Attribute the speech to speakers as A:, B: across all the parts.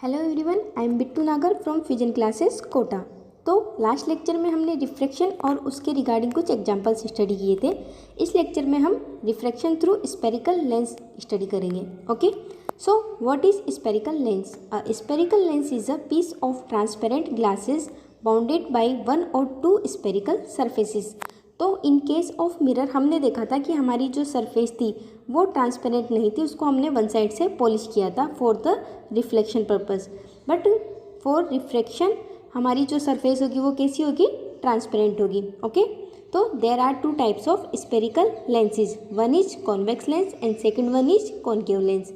A: Hello everyone, I am Bittu नागर from fusion classes Kota. तो last lecture में हमने रिफ्रैक्शन और उसके रिगार्डिंग कुछ एग्जांपल्स स्टडी किए थे। इस लेक्चर में हम refraction through spherical lens study करेंगे। Okay, so what is spherical lens? A spherical lens is a piece of transparent glasses bounded by one or two spherical surfaces. तो in case of mirror हमने देखा था कि हमारी जो surface थी वो ट्रांसपेरेंट नहीं थी, उसको हमने वन साइड से पॉलिश किया था for the reflection purpose. But for refraction हमारी जो सरफेस होगी वो कैसी होगी? ट्रांसपेरेंट होगी। ओके, तो there are two types of spherical lenses. One is convex lens and second one is concave lens.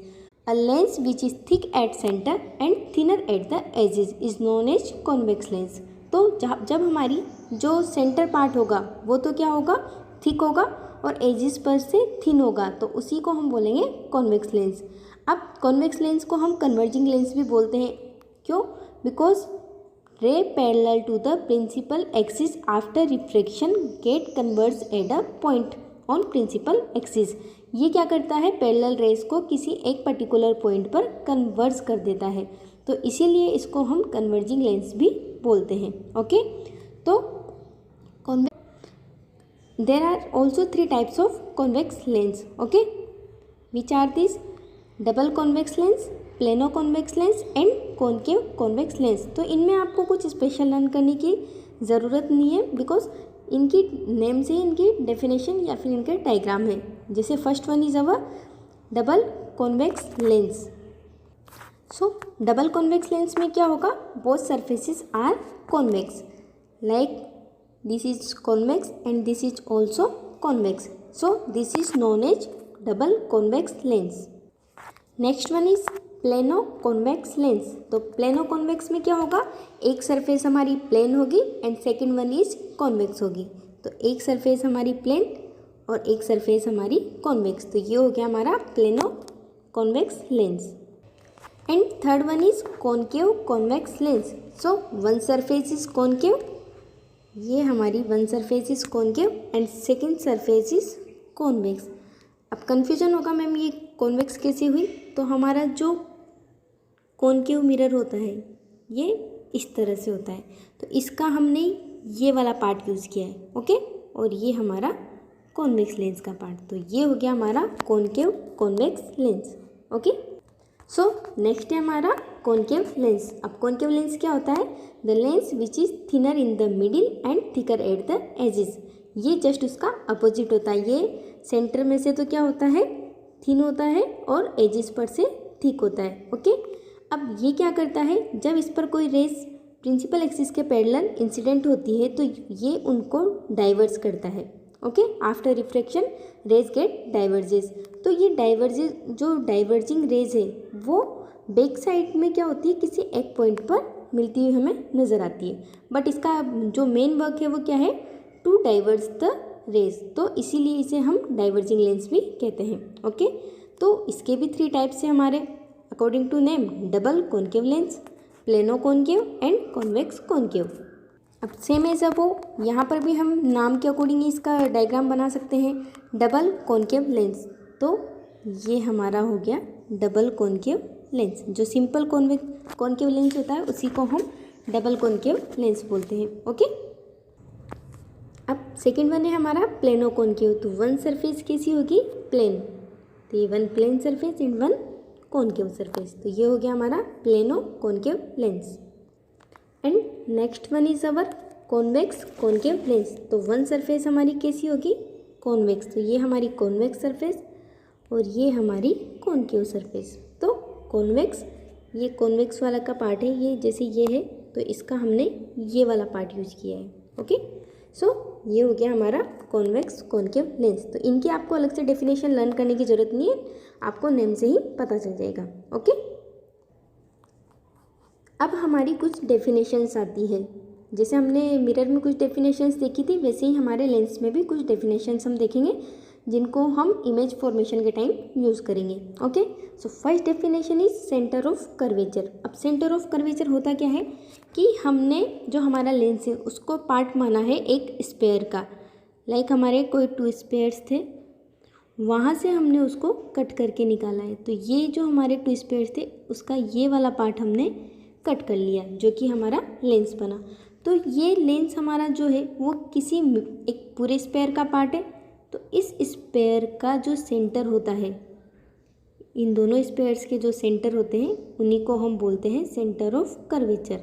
A: A lens which is thick at centre and thinner at the edges is known as convex lens. तो जब हमारी जो centre part होगा वो तो क्या होगा? Thick होगा और एजेस पर से थिन होगा, तो उसी को हम बोलेंगे कॉन्वेक्स लेंस। अब कॉन्वेक्स लेंस को हम कन्वर्जिंग लेंस भी बोलते हैं। क्यों? Because ray parallel to the principal axis after refraction get converge at a point on principal axis. ये क्या करता है? पैरेलल रेस को किसी एक पर्टिकुलर पॉइंट पर कन्वर्ज कर देता है, तो इसीलिए इसको हम कन्वर्जिंग लेंस भी बोलते हैं। ओके, तो there are also three types of convex lens. Okay, which are this? Double convex lens, plano convex lens and concave convex lens. तो इनमें आपको कुछ स्पेशल लर्न करने की ज़रूरत नहीं है, बिकॉज इनकी नेम से इनकी डेफिनेशन या फिर इनके डायग्राम है। जैसे first one is our double convex lens. So double convex lens में क्या होगा? Both surfaces are convex, like this is convex and this is also convex, so this is known as double convex lens. Next one is plano convex lens. तो plano convex में क्या होगा? एक surface हमारी plane होगी and second one is convex होगी। तो एक सरफेस हमारी प्लेन और एक सरफेस हमारी कॉन्वेक्स, तो ये हो गया हमारा plano convex lens. And third one is concave convex lens. So one surface is concave, ये हमारी one surface is concave and second surface is convex. अब कन्फ्यूजन होगा, मैम ये कॉन्वेक्स कैसे हुई? तो हमारा जो कॉनकेव मिरर होता है ये इस तरह से होता है, तो इसका हमने ये वाला पार्ट यूज़ किया है। ओके, और ये हमारा कॉन्वेक्स लेंस का पार्ट, तो ये हो गया हमारा concave convex lens. Okay, so next है हमारा कॉनकेव लेंस। अब कॉनकेव लेंस क्या होता है? The lens which is thinner in the middle and thicker at the edges. ये जस्ट उसका अपोजिट होता है। ये सेंटर में से तो क्या होता है? थिन होता है और एजेस पर से थिक होता है। ओके, अब ये क्या करता है? जब इस पर कोई रेस प्रिंसिपल एक्सिस के पैरेलल इंसिडेंट होती है तो ये उनको डाइवर्स करता है। Okay, after refraction rays get diverges. तो ये जो डाइवर्जिंग रेज है वो बैक साइड में क्या होती है? किसी एक पॉइंट पर मिलती हुई हमें नज़र आती है, बट इसका जो मेन वर्क है वो क्या है? टू डाइवर्स द रेज, तो इसीलिए इसे हम डाइवर्जिंग लेंस भी कहते हैं। ओके, तो इसके भी थ्री टाइप्स हैं हमारे according to name: double concave lens, plano concave and convex concave. अब सेम एज अब यहाँ पर भी हम नाम के अकॉर्डिंग इसका डायग्राम बना सकते हैं। डबल कॉनकेव लेंस, तो ये हमारा हो गया डबल कॉनकेव लेंस। जो सिंपल कॉनकेव लेंस होता है उसी को हम डबल कॉनकेव लेंस बोलते हैं। ओके, अब सेकेंड वन है हमारा प्लेनो कॉनकेव। तो वन सरफेस कैसी होगी? प्लेन, तो ये one plane surface and one concave surface, तो ये हो गया हमारा plano concave lens. And next one is our convex concave lens. तो वन सरफेस हमारी कैसी होगी? कॉन्वेक्स, तो ये हमारी कॉन्वेक्स सरफेस और ये हमारी कॉनकेव सरफेस। तो कॉन्वेक्स, ये कॉन्वेक्स वाला का पार्ट है, ये जैसे ये है तो इसका हमने ये वाला पार्ट यूज किया है। ओके, सो ये हो गया हमारा कॉन्वेक्स कॉनकेव लेंस। तो इनकी आपको अलग से डेफिनेशन लर्न करने की ज़रूरत नहीं है, आपको नेम से ही पता चल जाएगा। ओके, अब हमारी कुछ डेफिनेशंस आती है। जैसे हमने मिरर में कुछ डेफिनेशंस देखी थी, वैसे ही हमारे लेंस में भी कुछ डेफिनेशंस हम देखेंगे जिनको हम इमेज फॉर्मेशन के टाइम यूज़ करेंगे। Okay, so first definition is centre of curvature. अब सेंटर ऑफ कर्वेचर होता क्या है कि हमने जो हमारा लेंस है उसको पार्ट माना है एक स्पेयर का। लाइक हमारे कोई टू स्पेयर्स थे वहाँ से हमने उसको कट करके निकाला है। तो ये जो हमारे 2 स्पेयर्स थे उसका ये वाला पार्ट हमने कट कर लिया, जो कि हमारा लेंस बना। तो ये लेंस हमारा जो है वो किसी एक पूरे स्पेयर का पार्ट है। तो इस स्पेयर का जो सेंटर होता है, इन दोनों स्पेयर्स के जो सेंटर होते हैं उन्हीं को हम बोलते हैं centre of curvature,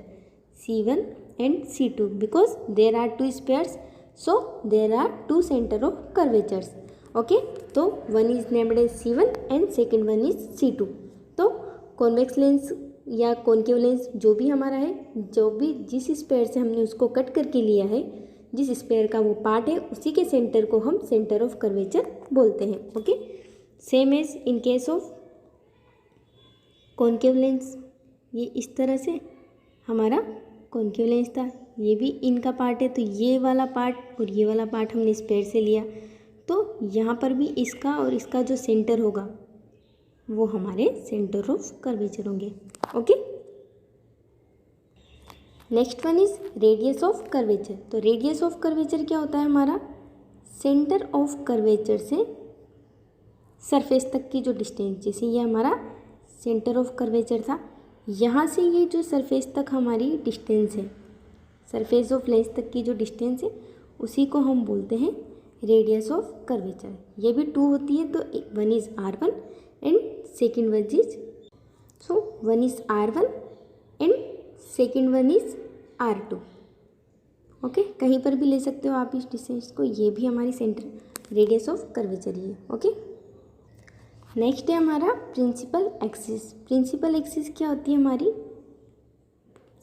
A: C1 and C2, because there are 2 spheres, so there are 2 centre of curvatures. Okay, तो one is named as C1 and second one is C2। तो कॉन्वेक्स लेंस या कॉन्केव लेंस जो भी हमारा है, जो भी जिस स्पेयर से हमने उसको कट करके लिया है, जिस स्पेयर का वो पार्ट है, उसी के सेंटर को हम सेंटर ऑफ कर्वेचर बोलते हैं। Okay, same as in case of concave lens, ये इस तरह से हमारा कॉन्केव लेंस था, ये भी इनका पार्ट है। तो ये वाला पार्ट और ये वाला पार्ट हमने स्पेयर से लिया, तो यहाँ पर भी इसका और इसका जो सेंटर होगा वो हमारे सेंटर ऑफ कर्वेचर होंगे। Okay, next one is radius of curvature. तो रेडियस ऑफ कर्वेचर क्या होता है? हमारा सेंटर ऑफ कर्वेचर से सरफेस तक की जो डिस्टेंस, जैसे ये हमारा सेंटर ऑफ कर्वेचर था, यहाँ से ये जो सरफेस तक हमारी डिस्टेंस है, सरफेस ऑफ लेंस तक की जो डिस्टेंस है, उसी को हम बोलते हैं रेडियस ऑफ कर्वेचर। ये भी 2 होती है, तो one is R1 and second one is, so one is R1 and second one is R2। Okay, कहीं पर भी ले सकते हो आप इस डिस्टेंस को, ये भी हमारी सेंटर रेडियस ऑफ कर्वेचर ही है। ओके, नेक्स्ट है हमारा प्रिंसिपल एक्सिस। प्रिंसिपल एक्सिस क्या होती है? हमारी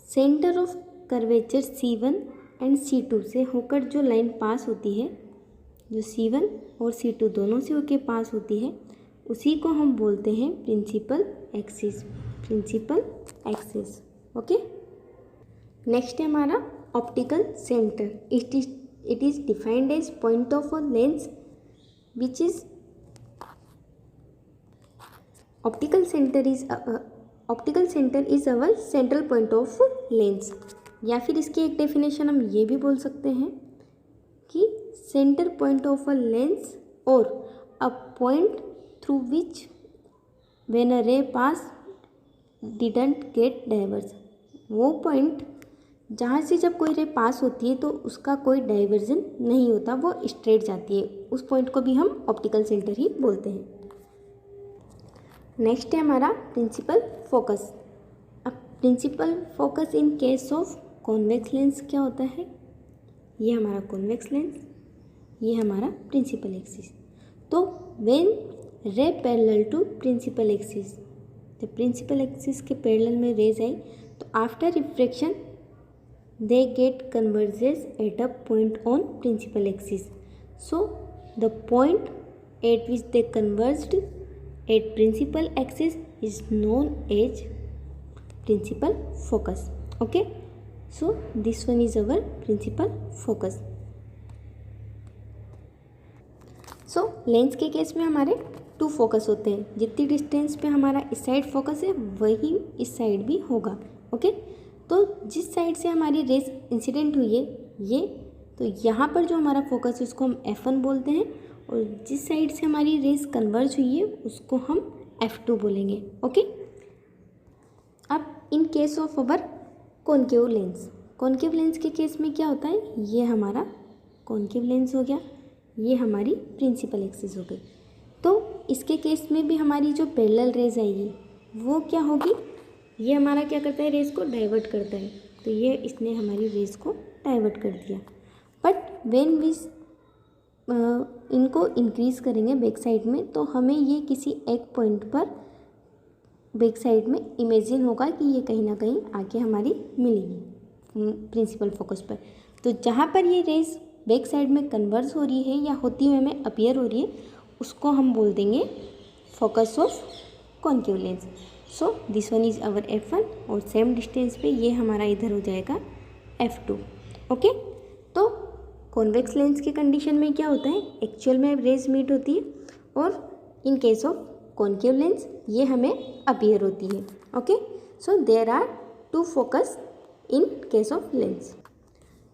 A: centre of curvature C1 and C2 से होकर जो लाइन पास होती है, जो C1 और C2 दोनों से होकर पास होती है, उसी को हम बोलते हैं principal axis. Principal axis. Okay, next है हमारा optical centre. It is defined as point of a lens which is optical centre is our central point of lens. या फिर इसकी एक डेफिनेशन हम ये भी बोल सकते हैं कि centre point of a lens और a point through which when a ray pass didn't get diverse. वो पॉइंट जहाँ से जब कोई रे पास होती है तो उसका कोई डाइवर्जन नहीं होता, वो स्ट्रेट जाती है, उस पॉइंट को भी हम ऑप्टिकल सेंटर ही बोलते हैं। नेक्स्ट है हमारा प्रिंसिपल फोकस। अब principal focus in case of convex lens क्या होता है? ये हमारा कॉन्वेक्स लेंस, ये हमारा प्रिंसिपल एक्सिस। तो when ray parallel to principal axis, जब प्रिंसिपल एक्सिस के पैरेलल में रेज आई तो after refraction they get converges at a point on principal axis. So the point at which they converged at principal axis is known as principal focus. Okay, so this one is our principal focus. So lens के case में हमारे 2 focus होते हैं, जितनी distance पे हमारा इस side focus है वही इस साइड भी होगा। ओके, तो जिस साइड से हमारी रेस इंसिडेंट हुई है ये, तो यहाँ पर जो हमारा फोकस है उसको हम F1 बोलते हैं, और जिस साइड से हमारी रेस कन्वर्ज हुई है उसको हम F2 बोलेंगे। ओके, अब इन case of our concave lens, concave lens के केस में क्या होता है? ये हमारा कॉन्केव लेंस हो गया, ये हमारी प्रिंसिपल एक्सिस हो गई। तो इसके केस में भी हमारी जो पैरेलल रेज आएगी वो क्या होगी? ये हमारा क्या करता है? रेस को डाइवर्ट करता है। तो ये इसने हमारी रेस को डाइवर्ट कर दिया। बट व्हेन वी इनको इंक्रीज़ करेंगे बैक साइड में, तो हमें ये किसी एक पॉइंट पर बैक साइड में इमेजिन होगा कि ये कहीं ना कहीं आके हमारी मिलेगी प्रिंसिपल फोकस पर। तो जहाँ पर ये रेस बैक साइड में कन्वर्ज हो रही है या होती हुई हमें अपीयर हो रही है, उसको हम बोल देंगे focus of concave lens. So this one is our F1 और सेम डिस्टेंस पे ये हमारा इधर हो जाएगा F2। ओके, तो कॉन्वेक्स लेंस के कंडीशन में क्या होता है? एक्चुअल में रेज मीट होती है, और in case of concave lens ये हमें अपीयर होती है। Okay, so there are 2 focus in case of lens.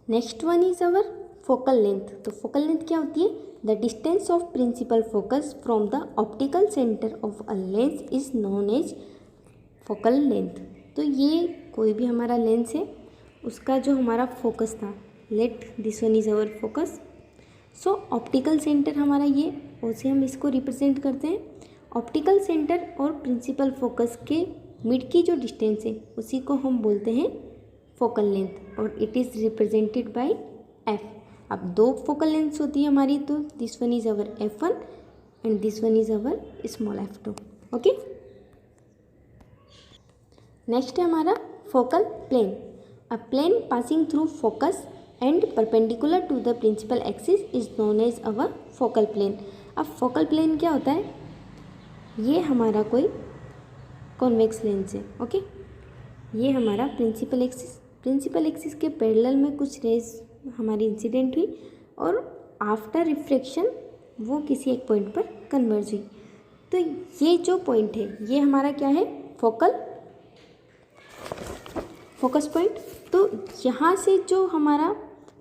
A: Next one is our focal length. तो फोकल लेंथ क्या होती है? The distance of principal focus from the optical centre of a lens is known as focal length. तो ये कोई भी हमारा lens है, उसका जो हमारा फोकस था, let this one is our focus. So optical centre हमारा ये, उसे हम इसको रिप्रेजेंट करते हैं। ऑप्टिकल सेंटर और प्रिंसिपल फोकस के मिड की जो डिस्टेंस है उसी को हम बोलते हैं फोकल लेंथ, और it is represented by F. अब दो फोकल लेंथ्स होती है हमारी, तो this one is our F1 and this one is our small f2। Okay, next है हमारा focal plane. A plane passing through focus and perpendicular to the principal axis is known as our focal plane. अब focal plane क्या होता है? ये हमारा कोई convex lens है। ओके, ये हमारा प्रिंसिपल एक्सिस के पैरेलल में कुछ रेज हमारी इंसिडेंट हुई और आफ्टर रिफ्लेक्शन वो किसी एक पॉइंट पर कन्वर्ज हुई। तो ये जो पॉइंट है ये हमारा क्या है? Focus point. तो यहाँ से जो हमारा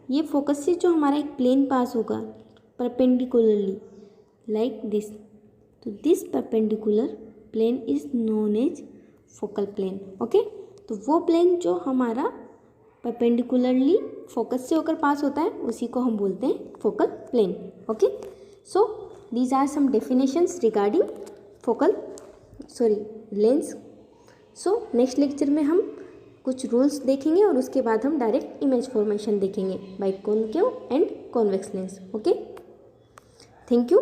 A: ये फोकस से जो हमारा एक प्लेन पास होगा परपेंडिकुलरली लाइक दिस, तो this perpendicular plane is known as focal plane. Okay, तो वो प्लेन जो हमारा परपेंडिकुलरली फोकस से होकर पास होता है उसी को हम बोलते हैं focal plane. Okay, so these are some definitions regarding lens. So next lecture में हम कुछ रूल्स देखेंगे और उसके बाद हम डायरेक्ट इमेज फॉर्मेशन देखेंगे by concave and convex lens. Okay, thank you.